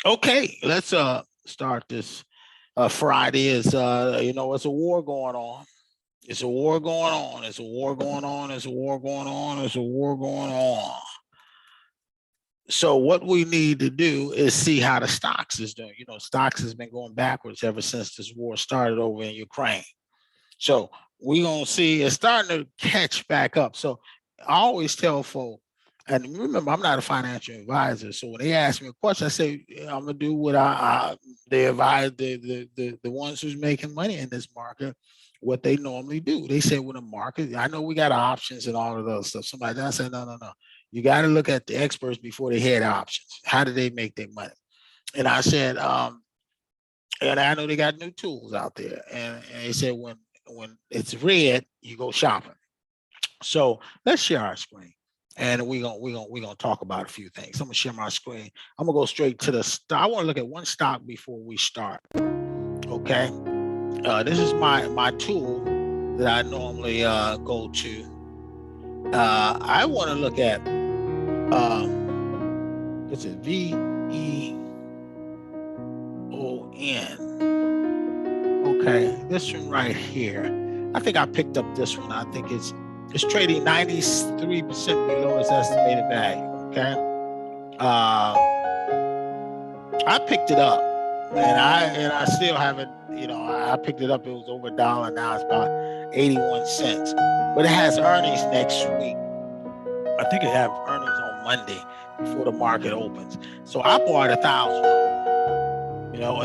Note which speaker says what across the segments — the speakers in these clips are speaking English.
Speaker 1: Okay, let's start this. Friday is it's a war going on. It's a war going on. It's a war going on. It's a war going on. It's a war going on. So what we need to do is see how the stocks is doing. Stocks has been going backwards ever since this war started over in Ukraine. So we're gonna see it's starting to catch back up. So I always tell folks, and remember, I'm not a financial advisor. So when they ask me a question, I say I'm gonna do what they advise the ones who's making money in this market, what they normally do. They say with a market, I know we got options and all of those stuff. Somebody else said, no, no, no. You got to look at the experts before they had options. How do they make their money? And I said, and I know they got new tools out there. And they said when it's red, you go shopping. So let's share our screen, and we're gonna talk about a few things. I'm gonna share my screen. I'm gonna go straight to the stock. I want to look at one stock before we start. Okay, this is my tool that I normally go to. I want to look at this is VEON. Okay, this one right here. I think I picked up this one. I think it's trading 93% below its estimated value. Okay, I picked it up, and I still haven't. I picked it up. It was over $1. Now it's about 81 cents. But it has earnings next week. I think it have earnings on Monday before the market opens. So I bought 1,000.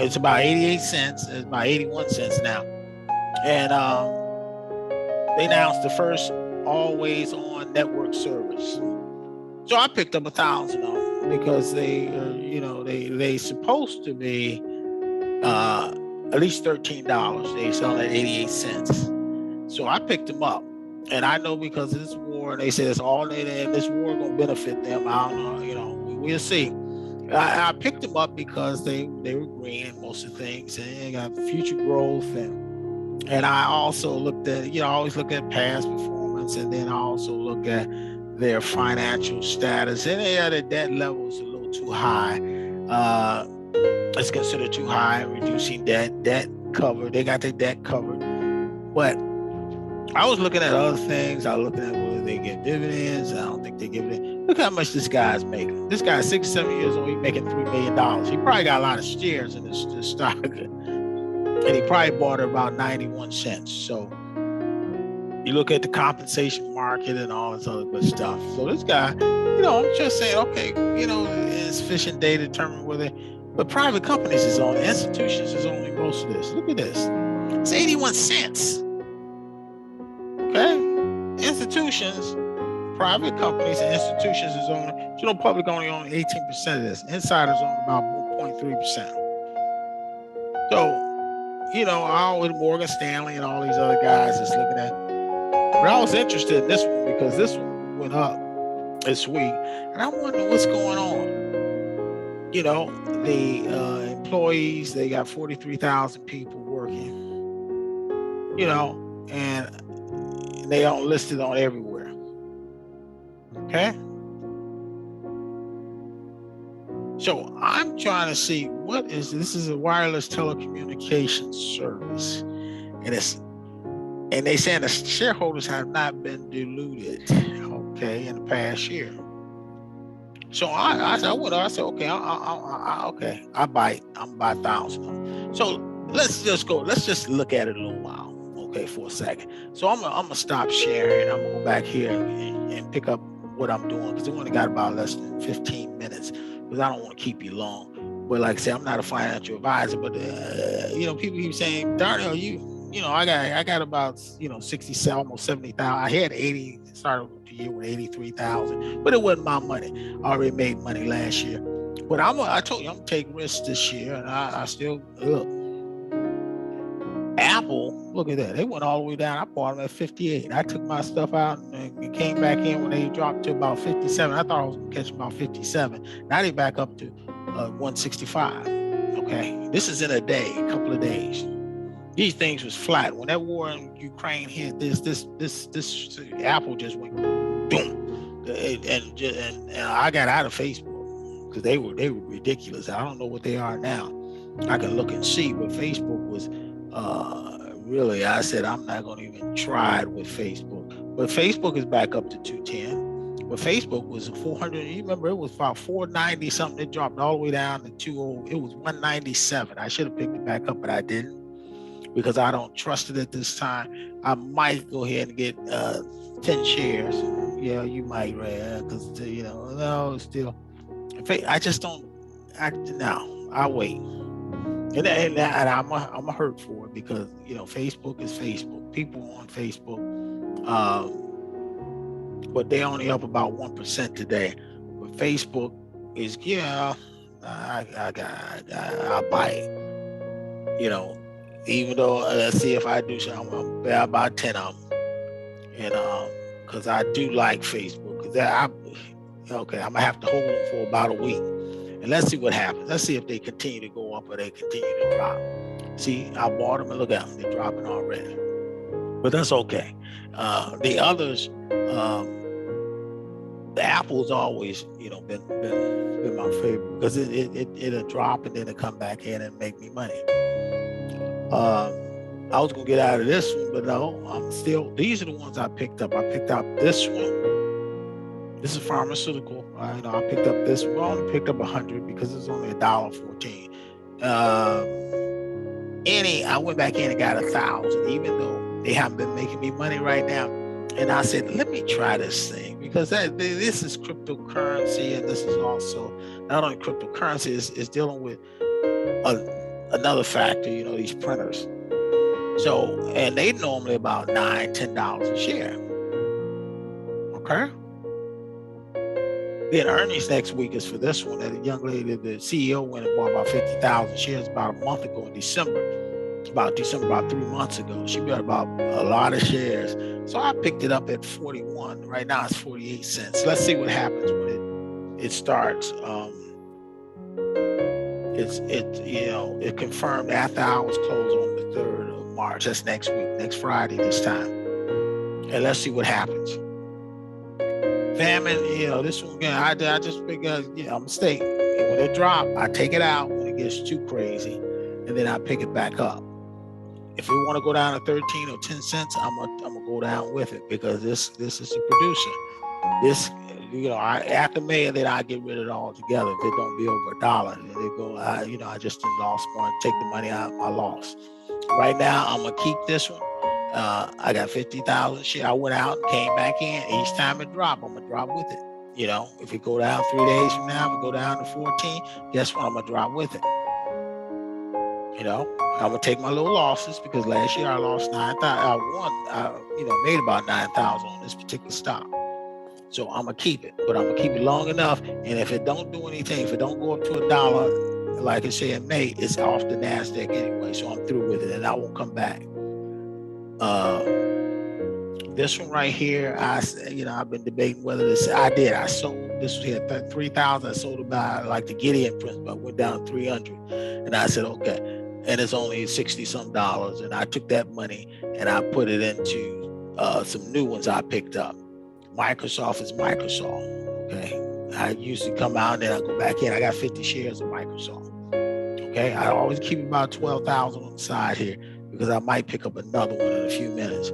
Speaker 1: It's about 88 cents. It's about 81 cents now. And they announced the first always on network service. So I picked up 1,000 of them because they supposed to be at least $13. They sell at 88 cents. So I picked them up. And I know because of this war, they said it's all in, and this war gonna benefit them. I don't know, we'll see. I picked them up because they were green in most of the things, and they got future growth, and I also looked at, I always look at past performance, and then I also look at their financial status, and their debt level is a little too high. It's considered too high, reducing debt covered. They got their debt covered, but I was looking at other things. I was looking at whether they get dividends. I don't think they give it. Look how much this guy's making. This guy's 67 years old. He's making $3 million. He probably got a lot of shares in this stock. And he probably bought it about 91 cents. So you look at the compensation market and all this other good stuff. So this guy, I'm just saying, okay, insufficient data determine whether, but private companies is on, institutions is only most of this. Look at this. It's 81 cents. Okay? Institutions, private companies and institutions is only, public only own 18% of this. Insiders own about 0.3%. So, I always Morgan Stanley and all these other guys is looking at. But I was interested in this one because this one went up this week, and I wonder what's going on. The employees, they got 43,000 people working. And they are listed on everywhere. Okay. So I'm trying to see this is a wireless telecommunications service, and they saying the shareholders have not been diluted, okay, in the past year. So I said, okay, I buy it. I'm buy 1,000. So let's just look at it a little while, okay, for a second. So I'm gonna stop sharing. I'm gonna go back here and pick up what I'm doing because we only got about less than 15 minutes because I don't want to keep you long. But like I said, I'm not a financial advisor, but people keep saying, Darnell, I got about 67, almost 70,000. I had 80, started the year with 83,000, but it wasn't my money. I already made money last year. But I told you I'm gonna take risks this year, and I still look. Apple, look at that. They went all the way down. I bought them at 58. I took my stuff out and came back in when they dropped to about 57. I thought I was gonna catch about 57. Now they back up to 165. Okay, this is in a day, a couple of days. These things was flat. When that war in Ukraine hit, this Apple just went boom, and I got out of Facebook because they were ridiculous. I don't know what they are now. I can look and see, but Facebook was really, I said, I'm not going to even try it with Facebook. But Facebook is back up to 210. But Facebook was 400. You remember, it was about 490 something. It dropped all the way down to 20. It was 197. I should have picked it back up, but I didn't because I don't trust it at this time. I might go ahead and get 10 shares. Yeah, you might, right? Because, no, still. I just don't. No, I'll wait. And I'm a hurt for it because Facebook is Facebook. People on Facebook, but they're only up about 1% today. But Facebook is I'll buy it. Even though let's see if I do something, I'm gonna buy about 10 of them, and because I do like Facebook. Because I'm gonna have to hold them for about a week. And let's see what happens. Let's see if they continue to go up or they continue to drop. See, I bought them and look at them. They're dropping already. But that's okay. The others, the Apple's always, been my favorite because it'll drop and then it'll come back in and make me money. I was going to get out of this one, but no, I'm still, these are the ones I picked up. I picked up this one. This is pharmaceutical. I picked up this one. I only picked up 100 because it's only $1.14. I went back in and got 1,000, even though they haven't been making me money right now. And I said, let me try this thing because this is cryptocurrency, and this is also not only cryptocurrency, is dealing with another factor. These printers. So, and they normally about $9, $10 a share. Okay. Then earnings next week is for this one. That a young lady, the CEO, went and bought about 50,000 shares about a month ago in December. About 3 months ago. She bought about a lot of shares. So I picked it up at 41. Right now it's 48 cents. Let's see what happens when it starts. It confirmed after hours close on the 3rd of March. That's next week, next Friday this time. And let's see what happens. Famine, this one again, I just figure, I'm a mistake. And when it drops, I take it out when it gets too crazy, and then I pick it back up. If we want to go down to 13 or 10 cents, I'm gonna go down with it because this is a producer. This, after May, then I get rid of it altogether. If it don't be over $1, and they go, I just lost money. Take the money out, I lost. Right now, I'm gonna keep this one. I got 50,000 shares. I went out and came back in. Each time it dropped, I'm gonna drop with it. If it go down 3 days from now, if it go down to 14, guess what? I'm gonna drop with it. I'm gonna take my little losses because last year I lost 9,000. I made about 9,000 on this particular stock. So I'm gonna keep it, but I'm gonna keep it long enough. And if it don't do anything, if it don't go up to $1, like I say in May, it's off the NASDAQ anyway. So I'm through with it, and I won't come back. This one right here, I've been debating whether this. I sold this was here 3,000. I sold it by like the Gideon principle. I went down 300, and I said okay, and it's only 60 some dollars, and I took that money and I put it into some new ones I picked up. Microsoft is Microsoft. Okay, I usually come out and then I go back in. I got 50 shares of Microsoft. Okay, I always keep about 12,000 on the side here because I might pick up another one in a few minutes.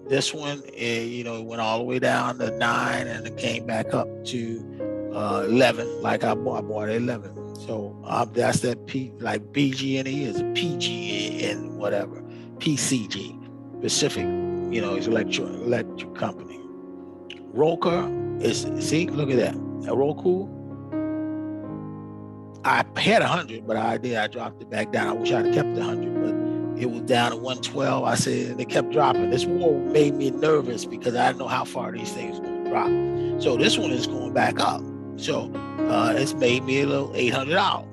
Speaker 1: This one, it went all the way down to 9 and it came back up to 11. Like I bought 11. So that's that like BG&E is a PG and whatever, PCG, Pacific. It's electric company. Roku look at that. Roku. I had 100, but I dropped it back down. I wish I'd have kept the 100, but it was down to 112. I said, and it kept dropping. This war made me nervous because I didn't know how far these things were going to drop. So this one is going back up. So it's made me a little $800.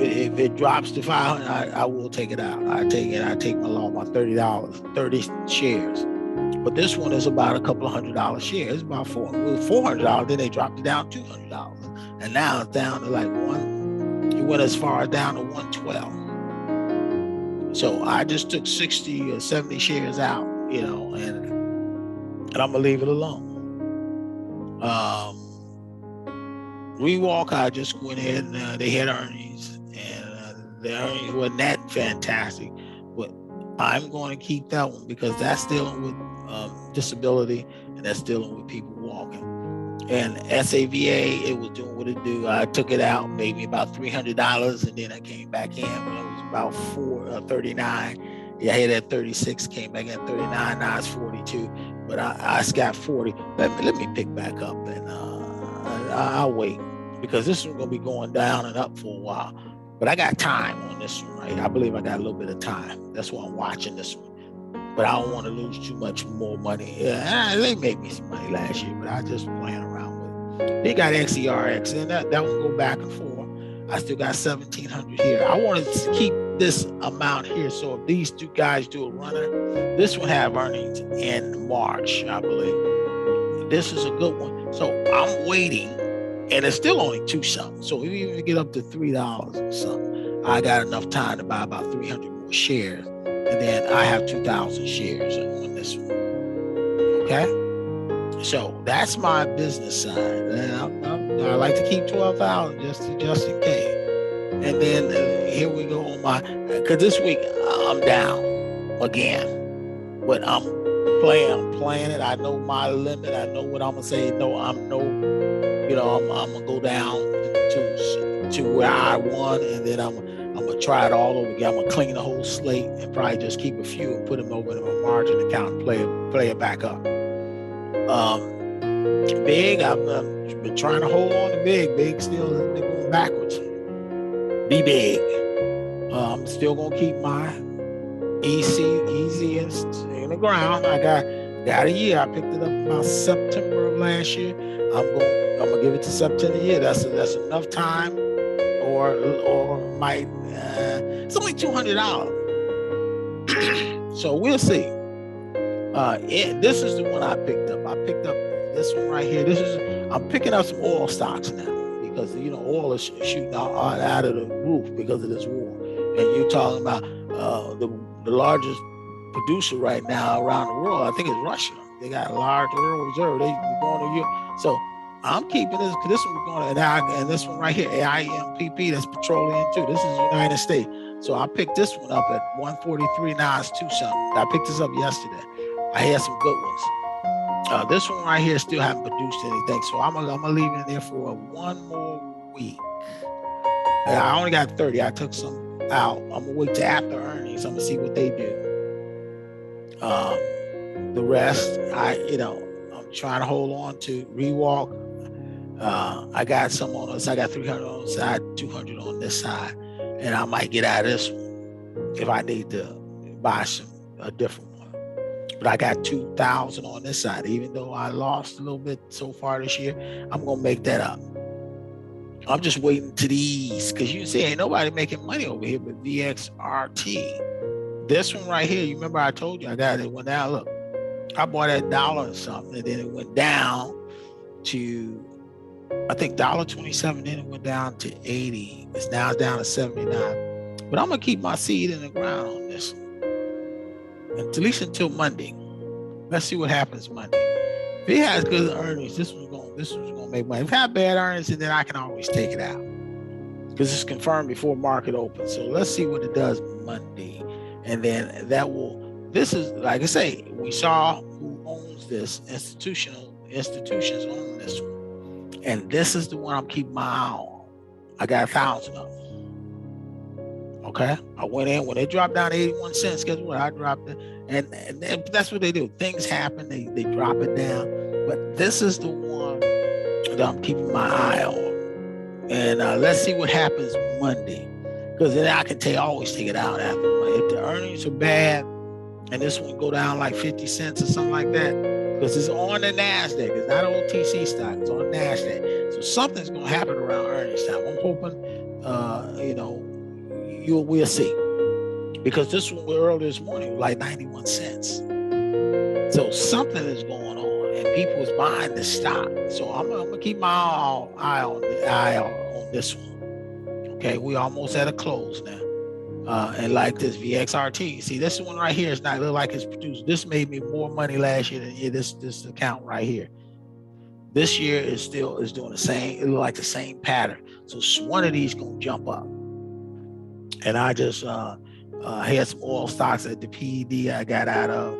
Speaker 1: If it drops to 500, I will take it out. I take my loss, my $30, 30 shares. But this one is about a couple of $100 shares. It's about $400. Then they dropped it down $200, and now it's down to like it went as far as down to 112. So I just took 60 or 70 shares out, and I'm gonna leave it alone. Rewalk, I just went ahead and they had earnings, and the earnings wasn't that fantastic, but I'm going to keep that one because that's dealing with disability, and that's dealing with people walking. And SAVA, it was doing what it do. I took it out maybe about $300, and then I came back in when it was about $39. Yeah, I had at 36, came back at 39. Now it's 42, but I got 40. Let me pick back up, and I'll wait because this is going to be going down and up for a while. But I got time on this one, right? I believe I got a little bit of time. That's why I'm watching this one. But I don't want to lose too much more money. Yeah, they made me some money last year, but I just playing around with it. They got XERX, and that will go back and forth. I still got 1,700 here. I wanted to keep this amount here. So if these two guys do a runner, this will have earnings in March, I believe. This is a good one. So I'm waiting, and it's still only 2 something. So if you even get up to $3 or something, I got enough time to buy about 300 more shares. And then I have 2,000 shares on this one. Okay? So that's my business side. And I like to keep 12,000 just in case. And then here we go on because this week I'm down again. But I'm playing it. I know my limit. I know what I'm going to say. No, I'm going to go down to where I won, and then I'm going to try it all over again. I'm going to clean the whole slate and probably just keep a few and put them over in my margin account and play it back up. Big, I've been trying to hold on to Big. Big still has been going backwards. Be Big. I'm still going to keep my easy in the ground. I got a year. I picked it up about September of last year. I'm gonna give it to September year. That's enough time, or might it's only $200. So we'll see. This is the one I picked up. I picked up this one right here. I'm picking up some oil stocks now because oil is shooting out of the roof because of this war. And you're talking about the largest producer right now around the world. I think it's Russia. They got a large oil reserve. They're going to Europe. So I'm keeping this because this one's going to, and this one right here, AIMPP, that's petroleum too. This is United States. So I picked this one up at 143. Now it's 2 something. I picked this up yesterday. I had some good ones. This one right here still haven't produced anything. So I'm gonna leave it in there for 1 more week. I only got 30. I took some out. I'm gonna wait till after earnings. I'm gonna see what they do. The rest, I'm trying to hold on to Rewalk. I got some on this. I got 300 on the side, 200 on this side, and I might get out of this one if I need to buy a different one. But I got 2,000 on this side. Even though I lost a little bit so far this year, I'm gonna make that up. I'm just waiting to these because you see, ain't nobody making money over here but VXRT. This one right here, you remember I told you it went down. Look, I bought at $1 and something, and then it went down to, I think $1.27. Then it went down to 80. It's now down to 79. But I'm gonna keep my seed in the ground on this one, at least until Monday. Let's see what happens Monday. If it has good earnings, this one's gonna make money. If it has bad earnings, then I can always take it out because it's confirmed before market opens. So let's see what it does Monday. And then this is, like I say, we saw who owns this. Institutions own this one. And this is the one I'm keeping my eye on. I got 1,000 of them. Okay? I went in, when they dropped down to 81 cents, guess what? I dropped it. And that's what they do. Things happen, they drop it down. But this is the one that I'm keeping my eye on. And let's see what happens Monday. Because then I can always take it out after Monday. If the earnings are bad and this one go down like 50 cents or something like that, because it's on the NASDAQ. It's not an OTC stock. It's on NASDAQ. So something's going to happen around earnings time. I'm hoping, we'll see. Because this one earlier this morning was like 91 cents. So something is going on, and people is buying the stock. So I'm gonna keep my eye on this one. Okay, we almost at a close now. And like this VXRT, see this one right here is not look like it's produced. This made me more money last year than this account right here. This year is doing the same. It look like the same pattern. So one of these gonna jump up. And I just had some oil stocks at the PED I got out of,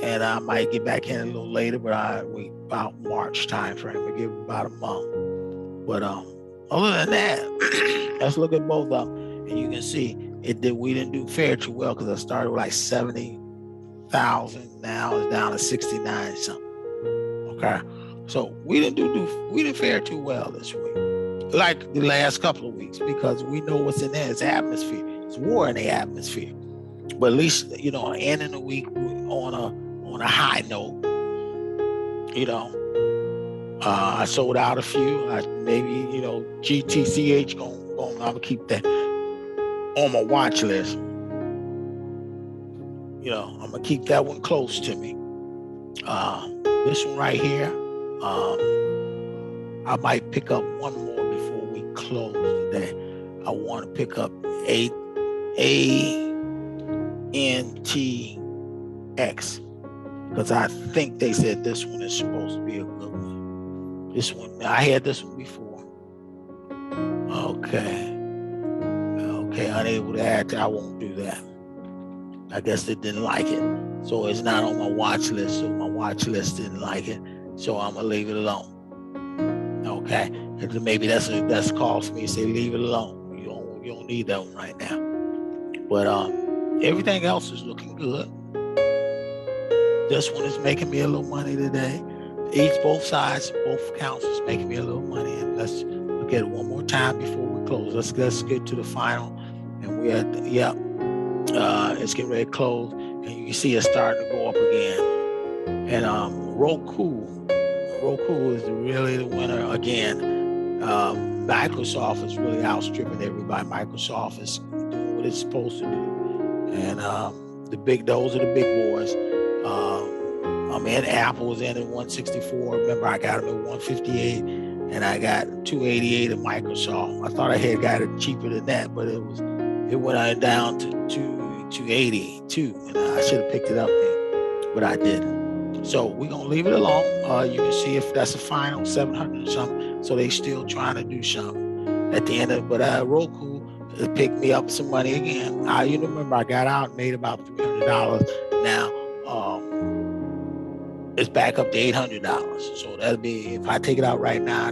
Speaker 1: and I might get back in a little later, but I wait about March time frame. I give it about a month. But other than that, let's look at both of them, and you can see we didn't do fair too well because I started with like 70,000. Now it's down to 69 something. Okay, so we didn't fare too well this week, like the last couple of weeks, because we know what's in there. It's atmosphere. It's war in the atmosphere. But at least ending the week on a high note. I sold out a few. Maybe GTCH I'm gonna keep that on my watch list. I'm gonna keep that one close to me. This one right here, I might pick up one more before we close today. I want to pick up ANTX because I think they said this one is supposed to be a good one. This one, I had this one before. Okay, unable to add. I won't do that. I guess they didn't like it, so it's not on my watch list. So my watch list didn't like it, so I'm gonna leave it alone. Okay, and maybe that's a call for me to say leave it alone. You don't need that one right now. But everything else is looking good. This one is making me a little money today. Both sides, both accounts is making me a little money. And let's look at it one more time before we close. Let's get to the final, and we're at it's getting ready to close, and you can see it starting to go up again. And Roku is really the winner again. Microsoft is really outstripping everybody. Microsoft is doing what it's supposed to do, and those are the big boys. Apple was in at 164. Remember, I got them at 158, and I got 288 at Microsoft. I thought I had got it cheaper than that, but it went down to 282, and I should have picked it up then, but I didn't. So we're gonna leave it alone. You can see if that's a final 700 or something. So they still trying to do something at the end of it. But Roku picked me up some money again. You remember I got out and made about $300. Now it's back up to $800. So that'll be, if I take it out right now,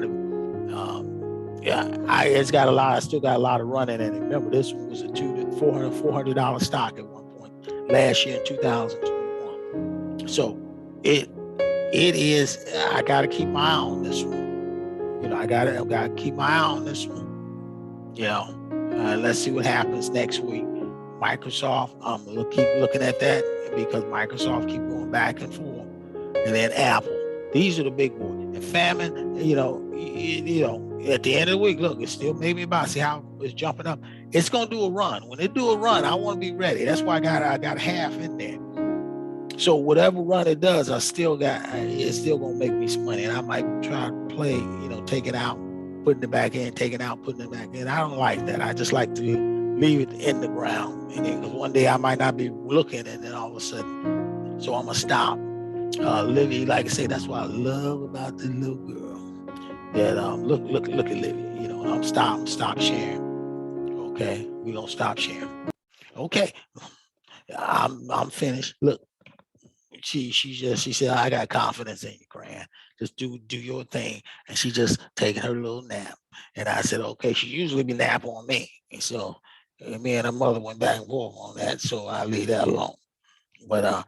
Speaker 1: it's got a lot. I still got a lot of running in it. Remember, this one was a $400 stock at one point last year in 2021. So it is. I got to keep my eye on this one. I got to keep my eye on this one. Let's see what happens next week. Microsoft, I'm gonna keep looking at that because Microsoft keep going back and forth, and then Apple. These are the big boys. And famine, at the end of the week, look, it's still maybe about, see how it's jumping up. It's gonna do a run. When it do a run, I want to be ready. That's why I got half in there. So whatever run it does, it's still gonna make me some money. And I might try to play, take it out, putting it back in, taking it out, putting it back in. I don't like that. I just like to leave it in the ground. And then, because one day I might not be looking, and then all of a sudden, so I'm gonna stop. Livy, like I say, that's what I love about the little girl. That look at Livy. I'm stop sharing. Okay, we gonna stop sharing. Okay, I'm finished. Look, she said, I got confidence in you, Gran. Just do your thing. And she just taking her little nap. And I said, okay, she usually be napping on me. And so me and her mother went back and forth on that. So I leave that alone. But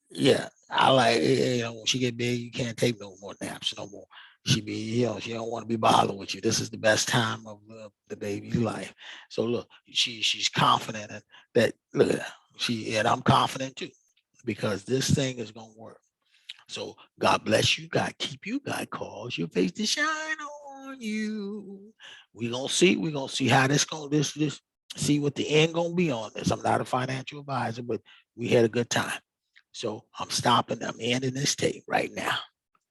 Speaker 1: yeah, I like, when she get big, you can't take no more naps no more. She be, she don't want to be bothered with you. This is the best time of the baby's life. So look, she's confident in that. Look at that. And I'm confident too, because this thing is gonna work. So God bless you, God keep you, God cause your face to shine on you. We're gonna see how this see what the end gonna be on this. I'm not a financial advisor, but we had a good time. So I'm ending this tape right now.